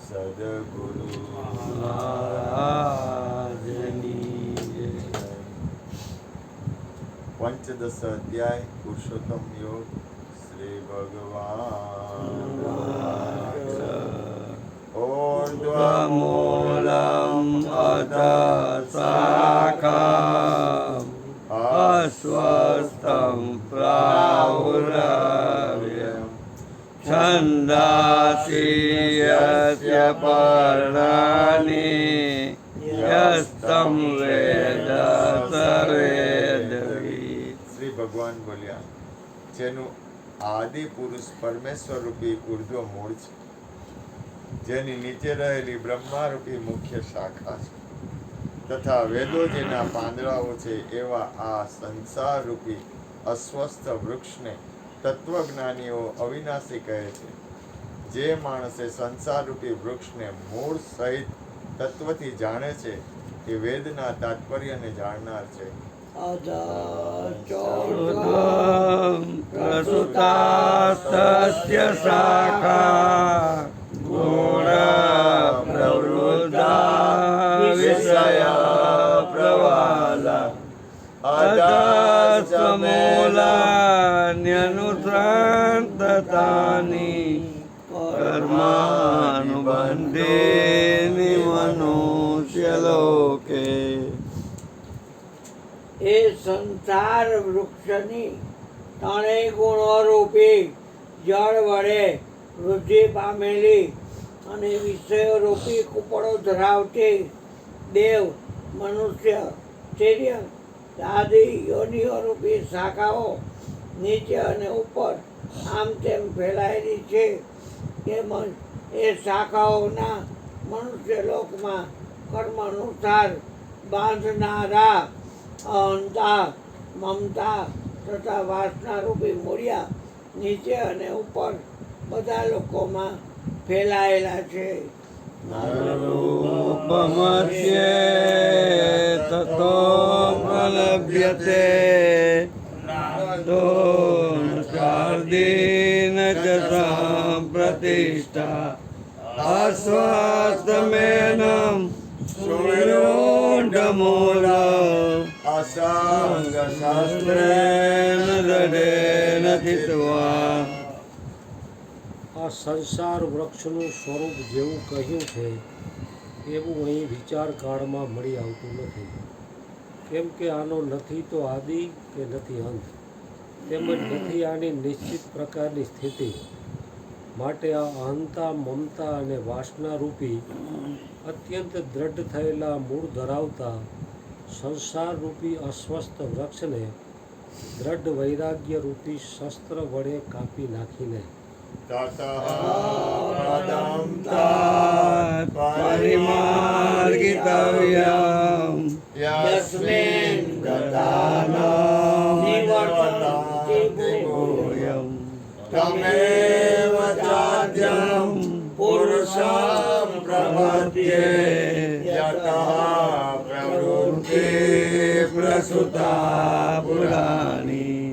સદગુરુ પંચદશ અધ્યાય પુરુષોત્તમ યોગ શ્રી ભગવાન ऊर्ध्वमूलम् अधः शाखाम् अस्वस्थं प्राहुरव्यम् छन्दांसि यस्य पर्णानि यस्तं वेद स वेदवित्। શ્રી ભગવાન બોલ્યા, જેનું આદિ પુરુષ પરમેશ્વર રૂપી ઉર્ધ્વ મૂળ છે, જેની નીચે રહેલી બ્રહ્મારૂપી મુખ્ય શાખા છે, તથા વેદો જેના પાંદડાઓ છે, એવા આ સંસાર રૂપી અસ્વસ્થ વૃક્ષને તત્વજ્ઞાનીઓ અવિનાશી કહે છે. જે માણસે સંસાર રૂપી વૃક્ષને મૂળ સહિત તત્વથી જાણે છે, તે વેદના તાત્પર્યને જાણનાર છે. પ્રસુતાસ્તસ્ય શાખા ગુણ પ્રવૃદ્ધા વિષય પ્રવાલા અધસ્તમૂલાન્યનુસંતતાનિ કર્માનુબંધેનિ મનુષ્યલોકે. એ સંસાર વૃક્ષની ત્રણેય ગુણોરૂપી જળ વડે વૃદ્ધિ પામેલી અને વિષયોરૂપી કુપળો ધરાવતી દેવ, મનુષ્ય, તિર્ય આદિ યોનિઓરૂપી શાખાઓ નીચે અને ઉપર આમ તેમ ફેલાયેલી છે. તેમજ એ શાખાઓના મનુષ્ય લોકમાં કર્મ અનુસાર બાંધનારા અહંતા, મમતા તથા વાસના રૂપી મૂળિયા નીચે અને ઉપર બધા લોકોમાં ફેલાયેલા છે. નરૂપમસ્યે તતો પ્રલભ્યતે નાદો ચાર્દીન ચ સંપ્રતિષ્ઠા અસ્વસ્થમેનં સુયોઢમૂલં અસંગ શાસ્ત્રેણ દૃઢેન ચિત્વા. આ સંસાર વૃક્ષનું સ્વરૂપ જેવું કહ્યું છે એવું અહીં વિચાર કાળમાં મળી આવતું નથી, કેમ કે આનો નથી તો આદિ કે નથી અંત, તેમજ નથી આની નિશ્ચિત પ્રકારની સ્થિતિ. માટે આ અહંતા, મમતા અને વાસના રૂપી અત્યંત દ્રઢ થયેલા મૂળ ધરાવતા સંસાર રૂપી અસ્વસ્થ વૃક્ષને દ્રઢ વૈરાગ્ય રૂપી શસ્ત્ર વડે કાપી નાખીને પરિમાર્ગિતવ્યમ યસ્મિન તમેવ ચાદ્યમ પુરુષં પ્રપદ્યે યતઃ પ્રવૃત્તિ પ્રસુતા પુરાણી.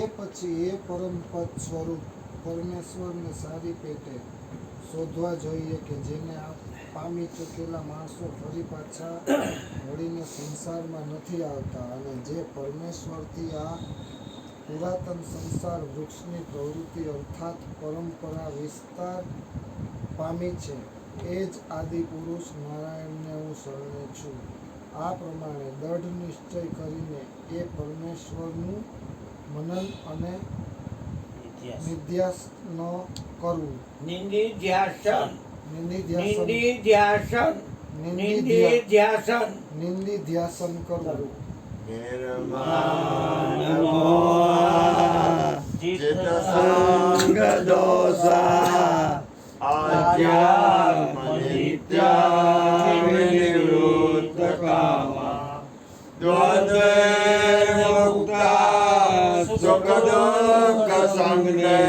એ પછી એ પરમ પદ સ્વરૂપ પરમેશ્વરને સારી પેટે શોધવા જોઈએ કે જેને પામી ચૂકેલા માણસો ફરી પાછા વળીને સંસારમાં નથી આવતા, અને જે પરમેશ્વરથી આ પુરાતન સંસાર વૃક્ષની પ્રવૃત્તિ અર્થાત પરંપરા વિસ્તાર પામી છે, એ જ આદિ પુરુષ નારાયણને હું શરણે છું. આ પ્રમાણે દૃઢ નિશ્ચય કરીને એ પરમેશ્વરનું મનન અને નિધ્યાસન કરવું. નિંદિધ્યાસન કરવું. ચિત્તસંગ દોષા આધ્યાત્મ નિત્યા વિનિવૃત્ત કામા દ્વૈર્મુક્તા સુખ દુઃખ સંગે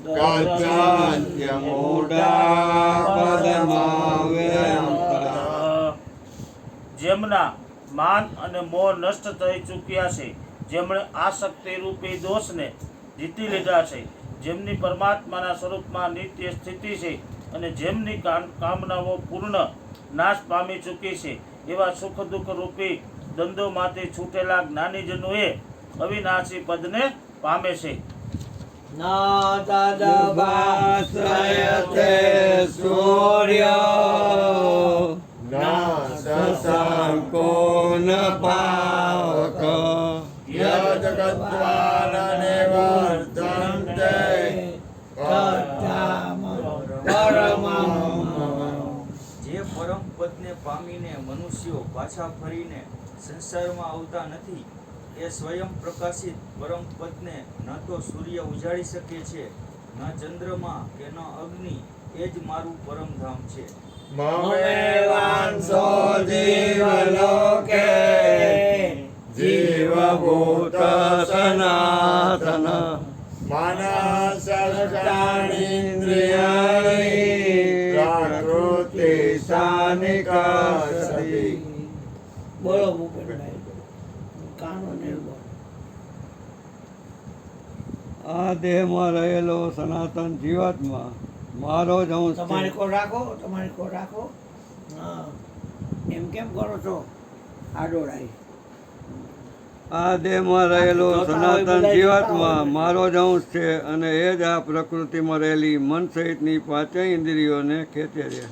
ગચ્છાન્ત્ય મૂઢા પદમાવ્યયંતા. જેમના માન અને મોહ નષ્ટ થઈ ચૂક્યા છે, જેમણે આસક્તિ રૂપી દોષને જીતી લીધા છે, જેમની પરમાત્માના સ્વરૂપમાં નિત્ય સ્થિતિ છે, અને જેમની કામનાઓ પૂર્ણ નાશ પામી ચૂકી છે એવા સુખ દુઃખ રૂપી દ્વંદ્વમાંથી છૂટેલા જ્ઞાનીજનોએ અવિનાશી પદને પામે છે. ના તદભાસયતે સૂર્ય ના શશાંકો ન પાવક યદ ગત્વા ન નિવર્તન્તે જે પરમ પદને પામીને મનુષ્યો પાછા ફરીને સંસારમાં આવતા નથી એ સ્વયં પ્રકાશિત પરમ પદને ન તો સૂર્ય ઉજાડી શકે છે, ન ચંદ્રમા કે ન અગ્નિ. એ જ મારું પરમધામ છે. મમેવાંસો જીવલોકે જીવભૂત સનાતન મનસષ્ટાણીન્દ્રિયાણિ પ્રકૃતિ સાનિકર્ષતિ. બોલો મુકેશભાઈ, કાનો નિર્બળ. આ દેહમાં રહેલો સનાતન જીવાત્મા મારો જ અંશ તમારી છે. કો રાખો, તમારી કો રાખો. હા, એમ કેમ કરો છો? આડોડાઈ. આ દેહમાં રહેલો જોતા હોય સનાતન બધા જીવાત્મા જોતા હોય. મારો જ અંશ છે અને એ જ આ પ્રકૃતિમાં રહેલી મન સહિતની પાંચેય ઇન્દ્રિયોને ખેંચે છે.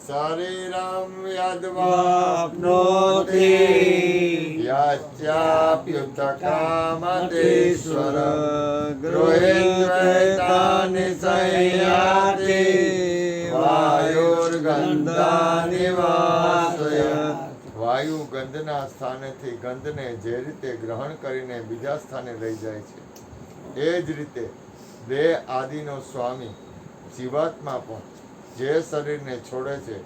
શરીરમ યદ્વા વાપ્નોતિ યચ્ચાપ્યુતકામદેશ્વર ગૃહેન્દ્વૈતાનિ સંયાતિ વાયુર્ગંધાનિ વાસય. વાયુ ગંધના સ્થાનેથી ગંધને જે રીતે ગ્રહણ કરીને બીજા સ્થાને લઈ જાય છે, એ જ રીતે દેહ આદિનો સ્વામી જીવાત્મા પણ જે શરીરને છોડે છે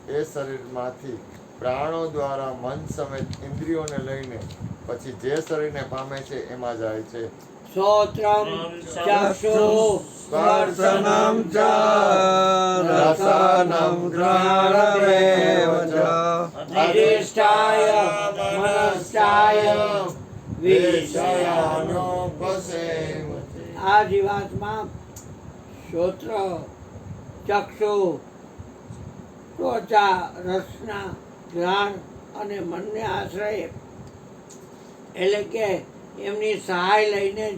એ શરીરમાંથી પ્રાણો દ્વારા મન સમેત ઇન્દ્રિયોને લઈને પછી જે શરીરને પામે છે એમાં જાય છે. શ્રોત્રમ ચક્ષુ સ્પર્શનમ ચ રસનમ ઘ્રાણમેવ ચ અધિષ્ઠાય મનસ્થાય વિષયાનો પસેવતે. આ જીવાત્મા શ્રોત્ર, ચક્ષુ, ત્વચા, રસના, ઘ્રાણ અને મનને આશ્રય એટલે કે એમની સહાય લઈને જ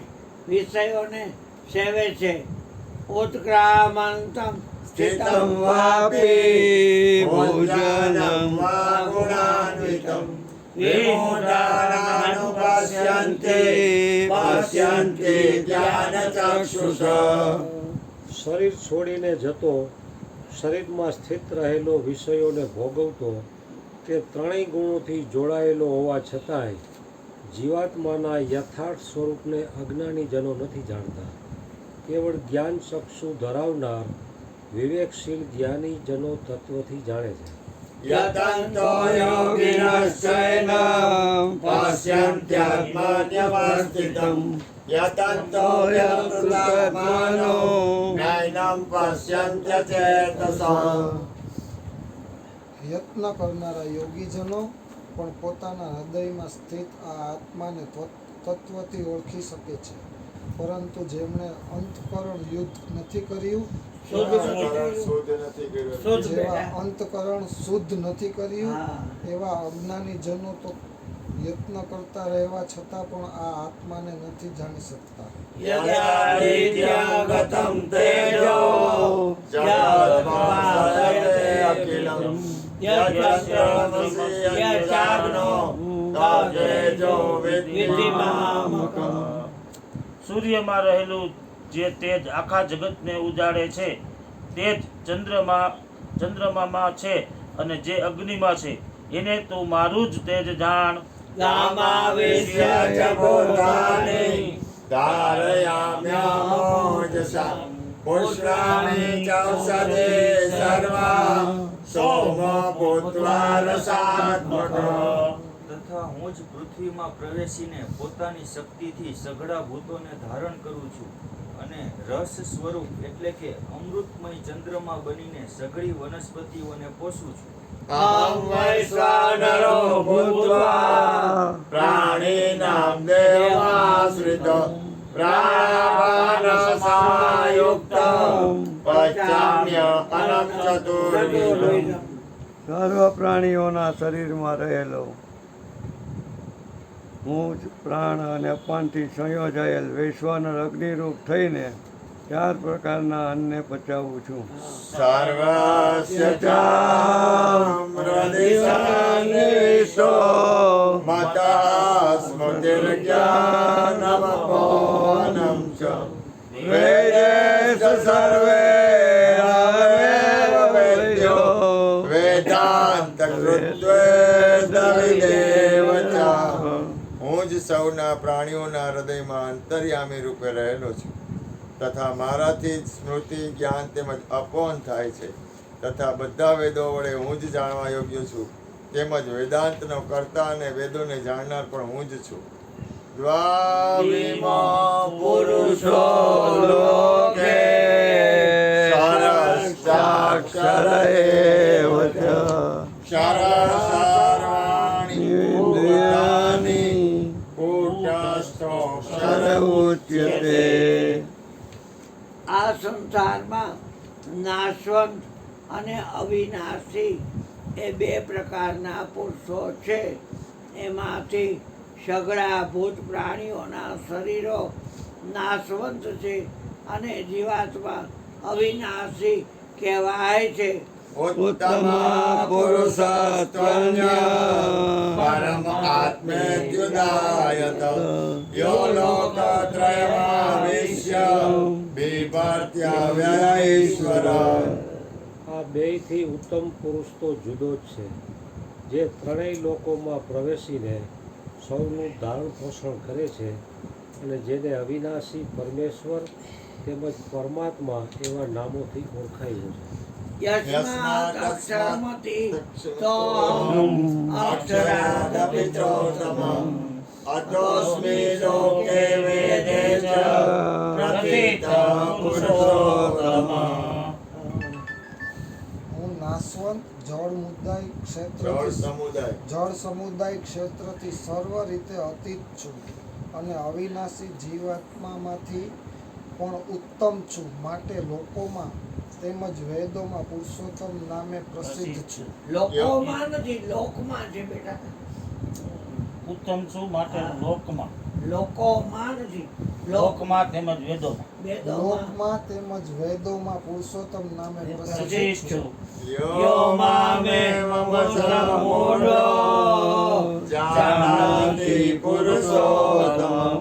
વિષયોને સેવે છે. ઉત્ક્રામંતમ સ્થિતમ વાપી ભોજનમ વા ગુણાન્વિતમ વિમૂઢાનાનુપશ્યન્તે પશ્યન્તે જ્ઞાનચક્ષુષા. શરીર છોડીને જતો, શરીરમાં સ્થિત રહેલો વિષયોને ભોગવતો, તે ત્રણેય ગુણોથી જોડાયેલો હોવા છતાંય જીવાત્માના યથાર્થ સ્વરૂપને અજ્ઞાનીજનો નથી જાણતા. કેવળ જ્ઞાન ચક્ષુ ધરાવનાર વિવેકશીલ જ્ઞાનીજનો તત્વથી જાણે છે. યતન્તો યોગિનશ્ચૈनं પશ્યન્ત્યાત્મન્યવસ્થિતં યતન્તો યતૃતાત્માનો નૈनं પશ્યન્ત્યચેતસઃ. યત્ન કરનારા યોગીજનો પણ પોતાના હૃદયમાં સ્થિત આ આત્માને તત્વથી ઓળખી શકે છે, પરંતુ જેમણે અંતકરણ યુદ્ધ નથી કર્યું, શુદ્ધ શુદ્ધ નથી કર્યું. શુદ્ધ જેવા બેટા. અંતકરણ શુદ્ધ નથી કર્યું, હા. એવા અજ્ઞાની જનો તો યત્ન કરતા રહેવા છતાં પણ આ આત્માને નથી જાણી શકતા. યદાદિત્યગતં તેજો જગત્ભાસયતે અખિલં યત્ચંદ્રમસી યચ્ચાગ્નો તદેજો વિદ્ધિમામકં. સૂર્યમાં રહેલું જે તેજ આખા જગતને ઉજાડે છે તે જ ચંદ્રમામાં છે, અને જે અગ્નિમાં છે એને તું મારું જ તેજ જાણ. ગામાવિશ્ય ચ ભૂતાનિ ધારયામ્યમોજસા પુષ્ણામિ ચૌષધે સર્વા સોમો ભૂત્વા રસાત્મકઃ. તથા હું જ પૃથ્વીમાં પ્રવેશીને પોતાની શક્તિથી સઘળા ભૂતોને ધારણ કરું છું અને રસ સ્વરૂપ એટલે કે અમૃતમય ચંદ્રમાં બનીને સઘળી વનસ્પતિઓને પોષું છું. અહં વૈશ્વાનરો ભૂત્વા પ્રાણીનાં દેવાશ્રિત પ્રાણસમાયુક્ત પચામ્ય લોહિતમ ચતુર્વિધમ સર્વ પ્રાણીઓના શરીરમાં રહેલો હું જ પ્રાણ અને અપાનથી સંયોજાયેલ વૈશ્વાનર અગ્નિરૂપ થઈને 4 પ્રકારના અન્નને પચાવું છું. સર્વસ્ય ચામૃતિસન્નિવિષ્ટો મતઃ સ્મૃતિર્જ્ઞાનમપોનં ચ વેદેશ સર્વે રામેવ વેદ્યો વેદાંત કૃત્વેદવિદેવ ચ. હું જ સૌના પ્રાણીઓના હૃદયમાં અંતર્યામી રૂપે રહેલો છું તથા મારાથી જ સ્મૃતિ જ્ઞાન તેમજ અપોન થાય છે તથા બધા વેદો વડે હું જ જાણવા યોગ્ય છું તેમજ વેદાંતનો કર્તા અને વેદોને જાણનાર પણ હું જ છું. દ્વાવિમો પુરુષો લોકે ક્ષરશ્ચાક્ષર એવ ચ ક્ષર સર્વાણિ ભૂતાનિ કૂટસ્થોક્ષર ઉચ્યતે. આ સંસારમાં નાશવંત અને અવિનાશી એ 2 પ્રકારના પુરુષો છે. એમાંથી સઘળા ભૂત પ્રાણીઓના શરીરો નાશવંત છે અને જીવાત્મા અવિનાશી કહેવાય છે. ઉત્તમ પુરુષસ્ત્વન્ય પરમ આત્મેત્યુદાયત યો લોકત્રયમાવિશ્ય બિભર્ત્યવ્યયૈશ્વર. આ બેયથી ઉત્તમ પુરુષ તો જુદો જ છે, જે ત્રણેય લોકોમાં પ્રવેશીને સૌનું ધારણ પોષણ કરે છે અને જેને અવિનાશી પરમેશ્વર તેમજ પરમાત્મા એવા નામોથી ઓળખાયું છે. યસ્માત અક્ષરમતિ તોહમ અક્ષરાદપિ ચોતમઃ અતોસ્મિ લોકે વેદે ચ પ્રથિતઃ પુરુષોત્તમઃ. હું નાશવંત જળ સમુદાય ક્ષેત્રથી સર્વ રીતે અતીત છું અને અવિનાશી જીવાત્મામાંથી પણ ઉત્તમ છું. માટે લોકોમાં તેમજ વેદોમાં પુરુષોત્તમ નામે પ્રસિદ્ધ છું. લોકોમાં નથી, લોકમાં છે બેટા. ઉત્તમ છું માટે લોકમાં, લોકોમાં નથી, લોકમાં તેમજ વેદોમાં વેદોમાં લોકમાં તેમજ વેદોમાં પુરુષોત્તમ નામે પ્રસિદ્ધ પ્રસિદ્ધ છું. છું. યો મામેવ મૂઢો જાનાતિ પુરુષોત્તમં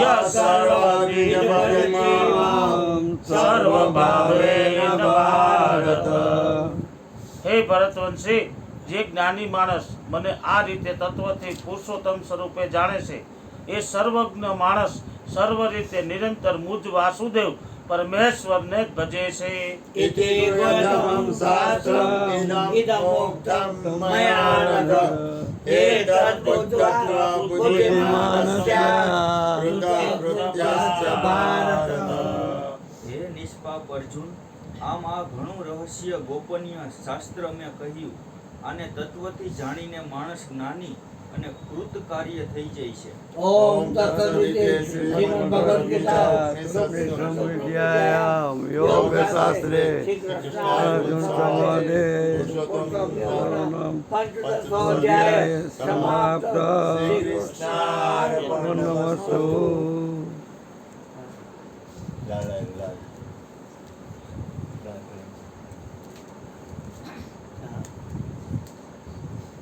યઃ સર્વબીજપરિણામં સર્વભાવેન ભારત. હે ભરતવંશી, જે જ્ઞાની માણસ મને આ રીતે તત્વથી પુરુષોત્તમ સ્વરૂપે જાણે છે એ સર્વજ્ઞ માણસ સર્વ રીતે નિરંતર મુજ વાસુદેવ પરમેશ્વરને જ ભજે છે. ઇતિ વદમં શાસ્ત્રમ ઇદં ઉક્તં મયા નઘ એતદ્ બુદ્ધ્વા બુદ્ધિમાનસ્ય કૃતકૃત્યસ્ય ભારત. હે નિષ્પાપ અર્જુન, આમ આ ઘણું રહસ્ય ગોપનીય શાસ્ત્ર મેં કહ્યું. આને તત્વથી જાણીને માણસ જ્ઞાની અને કૃત કાર્ય થઈ જાય છે. ઓમ તત્સદિતિ શ્રીમદ્ ભગવદ્ ગીતા સંવિદ્યાયામ યોગશાસ્ત્રે અર્જુન સંવાદે પંચદશોધ્યાય સમાપ્ત. શ્રી કૃષ્ણાર્પણમસ્તુ.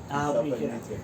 આ સપન બીજા નીચે.